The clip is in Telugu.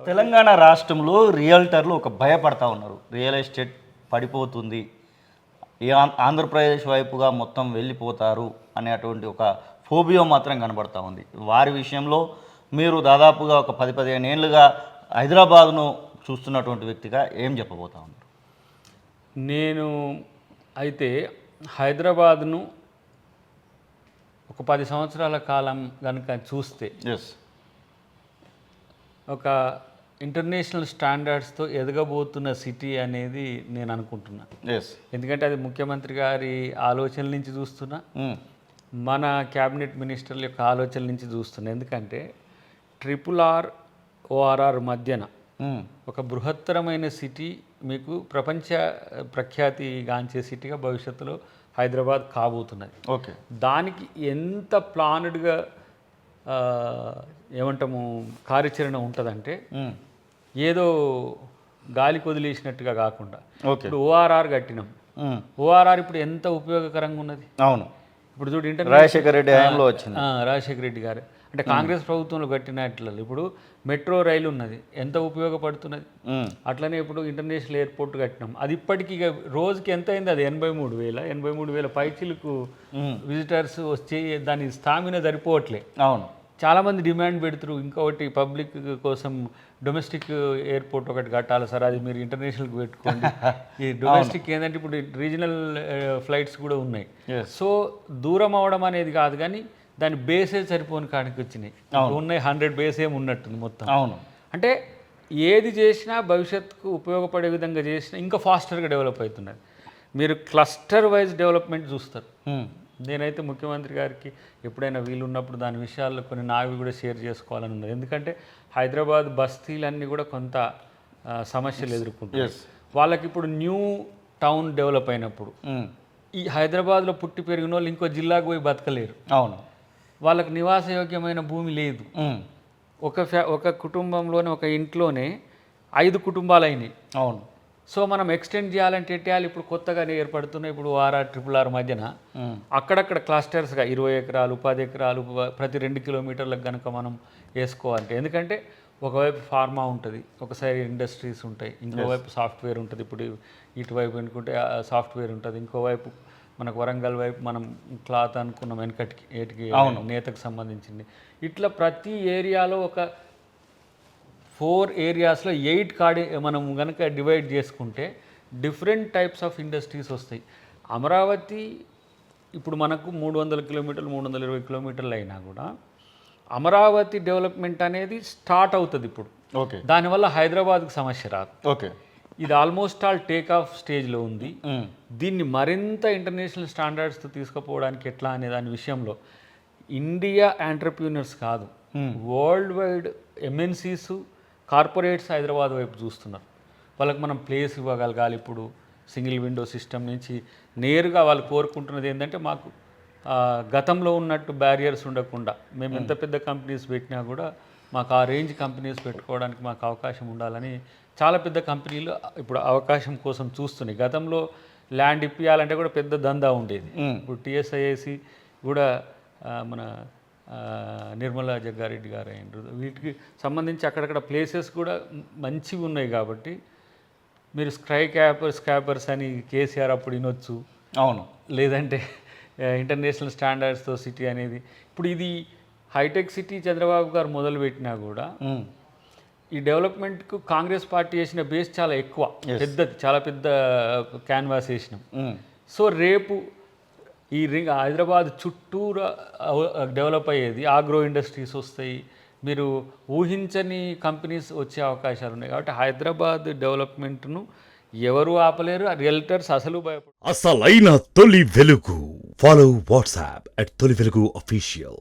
తెలంగాణ రాష్ట్రంలో రియల్టర్లు ఒక భయపడతా ఉన్నారు. రియల్ ఎస్టేట్ పడిపోతుంది, ఈ ఆంధ్రప్రదేశ్ వైపుగా మొత్తం వెళ్ళిపోతారు అనేటువంటి ఒక ఫోబియో మాత్రం కనబడతా ఉంది. వారి విషయంలో మీరు దాదాపుగా ఒక 10-15 ఏళ్ళుగా హైదరాబాద్ను చూస్తున్నటువంటి వ్యక్తిగా ఏం చెప్పబోతా ఉన్నారు? నేను అయితే హైదరాబాద్ను ఒక 10 సంవత్సరాల కాలం కనుక చూస్తే ఒక ఇంటర్నేషనల్ స్టాండర్డ్స్తో ఎదగబోతున్న సిటీ అనేది నేను అనుకుంటున్నా. ఎందుకంటే అది ముఖ్యమంత్రి గారి ఆలోచనల నుంచి చూస్తున్నా, మన క్యాబినెట్ మినిస్టర్ల యొక్క ఆలోచనల నుంచి చూస్తున్నా. ఎందుకంటే RRR ORR మధ్యన ఒక బృహత్తరమైన సిటీ, మీకు ప్రపంచ ప్రఖ్యాతిగాంచే సిటీగా భవిష్యత్తులో హైదరాబాద్ కాబోతున్నది. ఓకే, దానికి ఎంత ప్లానెడ్గా ఏమంటాము కార్యాచరణ ఉంటుందంటే ఏదో గాలికి వదిలేసినట్టుగా కాకుండా, ఇప్పుడు ORR కట్టినాం. ORR ఇప్పుడు ఎంత ఉపయోగకరంగా ఉన్నది. అవును, ఇప్పుడు చూడు రాజశేఖర రెడ్డి హయాంలో వచ్చింది. రాజశేఖర రెడ్డి గారు అంటే కాంగ్రెస్ ప్రభుత్వంలో కట్టినట్లు ఇప్పుడు మెట్రో రైలు ఉన్నది, ఎంత ఉపయోగపడుతున్నది. అట్లనే ఇప్పుడు ఇంటర్నేషనల్ ఎయిర్పోర్ట్ కట్టినాం. అది ఇప్పటికీ రోజుకి ఎంత అయింది? అది 83,000 పైచిలకు విజిటర్స్ వచ్చి దాని స్థామిన సరిపోవట్లే. అవును, చాలామంది డిమాండ్ పెడుతున్నారు ఇంకొకటి పబ్లిక్ కోసం డొమెస్టిక్ ఎయిర్పోర్ట్ ఒకటి కట్టాలి సార్, అది మీరు ఇంటర్నేషనల్కి పెట్టుకోండి. ఈ డొమెస్టిక్ ఏంటంటే ఇప్పుడు రీజనల్ ఫ్లైట్స్ కూడా ఉన్నాయి. సో దూరం అవడం అనేది కాదు, కానీ దాని బేసే సరిపోని కాడికి వచ్చినాయి. ఉన్నాయి 100 బేస్ ఏమి ఉన్నట్టుంది మొత్తం. అవును, అంటే ఏది చేసినా భవిష్యత్తుకు ఉపయోగపడే విధంగా చేసినా ఇంకా ఫాస్టర్గా డెవలప్ అవుతున్నది. మీరు క్లస్టర్ వైజ్ డెవలప్మెంట్ చూస్తారు. నేనైతే ముఖ్యమంత్రి గారికి ఎప్పుడైనా వీలు ఉన్నప్పుడు దాని విషయాల్లో కొన్ని నావి కూడా షేర్ చేసుకోవాలని ఉన్నది. ఎందుకంటే హైదరాబాద్ బస్తీలన్నీ కూడా కొంత సమస్యలు ఎదుర్కొంటాయి. వాళ్ళకి ఇప్పుడు న్యూ టౌన్ డెవలప్ అయినప్పుడు ఈ హైదరాబాద్లో పుట్టి పెరిగిన వాళ్ళు ఇంకో జిల్లాకు పోయి బతకలేరు. అవును, వాళ్ళకి నివాసయోగ్యమైన భూమి లేదు. ఒక కుటుంబంలోనే ఒక ఇంట్లోనే 5 కుటుంబాలు అయినాయి. అవును, సో మనం ఎక్స్టెండ్ చేయాలంటే ఎట్టేయాలి? ఇప్పుడు కొత్తగా ఏర్పడుతున్నాయి. ఇప్పుడు RRR మధ్యన అక్కడక్కడ క్లస్టర్స్గా 20 ఎకరాలు 10 ఎకరాలు ప్రతి 2 కిలోమీటర్లకు కనుక మనం వేసుకోవాలంటే, ఎందుకంటే ఒకవైపు ఫార్మా ఉంటుంది, ఒకసారి ఇండస్ట్రీస్ ఉంటాయి, ఇంకోవైపు సాఫ్ట్వేర్ ఉంటుంది. ఇప్పుడు ఇటువైపు అనుకుంటే సాఫ్ట్వేర్ ఉంటుంది, ఇంకోవైపు మనకు వరంగల్ వైపు మనం క్లాత్ అనుకున్నాం వెనకటికి ఏటికి నేతకు సంబంధించింది. ఇట్లా ప్రతి ఏరియాలో ఒక 4 ఏరియాస్లో 8 మనం కనుక డివైడ్ చేసుకుంటే డిఫరెంట్ టైప్స్ ఆఫ్ ఇండస్ట్రీస్ వస్తాయి. అమరావతి ఇప్పుడు మనకు 300 కిలోమీటర్లు 320 కిలోమీటర్లు అయినా కూడా అమరావతి డెవలప్మెంట్ అనేది స్టార్ట్ అవుతుంది ఇప్పుడు. ఓకే, దానివల్ల హైదరాబాద్కి సమస్య రాదు. ఓకే, ఇది ఆల్మోస్ట్ ఆల్ టేక్ ఆఫ్ స్టేజ్లో ఉంది. దీన్ని మరింత ఇంటర్నేషనల్ స్టాండర్డ్స్తో తీసుకుపోవడానికి ఎట్లా అనే దాని విషయంలో ఇండియా ఎంటర్‌ప్రెన్యూర్స్ కాదు, world wide MNCs corporates Hyderabad వైపు చూస్తున్నారు. వాళ్ళకి మనం ప్లేస్ ఇవ్వగలగాలి. ఇప్పుడు సింగిల్ విండో సిస్టమ్ నుంచి నేరుగా వాళ్ళు కోరుకుంటున్నది ఏంటంటే, మాకు గతంలో ఉన్నట్టు బ్యారియర్స్ ఉండకుండా మేము ఎంత పెద్ద కంపెనీస్ పెట్టినా కూడా మాకు ఆ రేంజ్ కంపెనీస్ పెట్టుకోవడానికి మాకు అవకాశం ఉండాలని చాలా పెద్ద కంపెనీలు ఇప్పుడు అవకాశం కోసం చూస్తున్నాయి. గతంలో ల్యాండ్ ఇప్పియాలంటే కూడా పెద్ద దందా ఉండేది. ఇప్పుడు TSIIC కూడా మన నిర్మలా జగ్గారెడ్డి గారు అయినరు. వీటికి సంబంధించి అక్కడక్కడ ప్లేసెస్ కూడా మంచివి ఉన్నాయి. కాబట్టి మీరు స్క్రాపర్స్ అని కేసీఆర్ అప్పుడు వినొచ్చు. అవును, లేదంటే ఇంటర్నేషనల్ స్టాండర్డ్స్తో సిటీ అనేది. ఇప్పుడు ఇది హైటెక్ సిటీ చంద్రబాబు గారు మొదలుపెట్టినా కూడా ఈ డెవలప్మెంట్కు కాంగ్రెస్ పార్టీ వేసిన బేస్ చాలా ఎక్కువ, పెద్దది, చాలా పెద్ద క్యాన్వాస్ వేసినాం. సో రేపు ఈ హైదరాబాద్ చుట్టూరా డెవలప్ అయ్యేది, ఆగ్రో ఇండస్ట్రీస్ వస్తాయి, మీరు ఊహించని కంపెనీస్ వచ్చే అవకాశాలు ఉన్నాయి. కాబట్టి హైదరాబాద్ డెవలప్మెంట్ను ఎవరు ఆపలేరు. రియల్టర్స్ అసలు భయపడరు. అసలైన తొలి వెలుగు. ఫాలో వాట్సాప్ @తొలి వెలుగు official.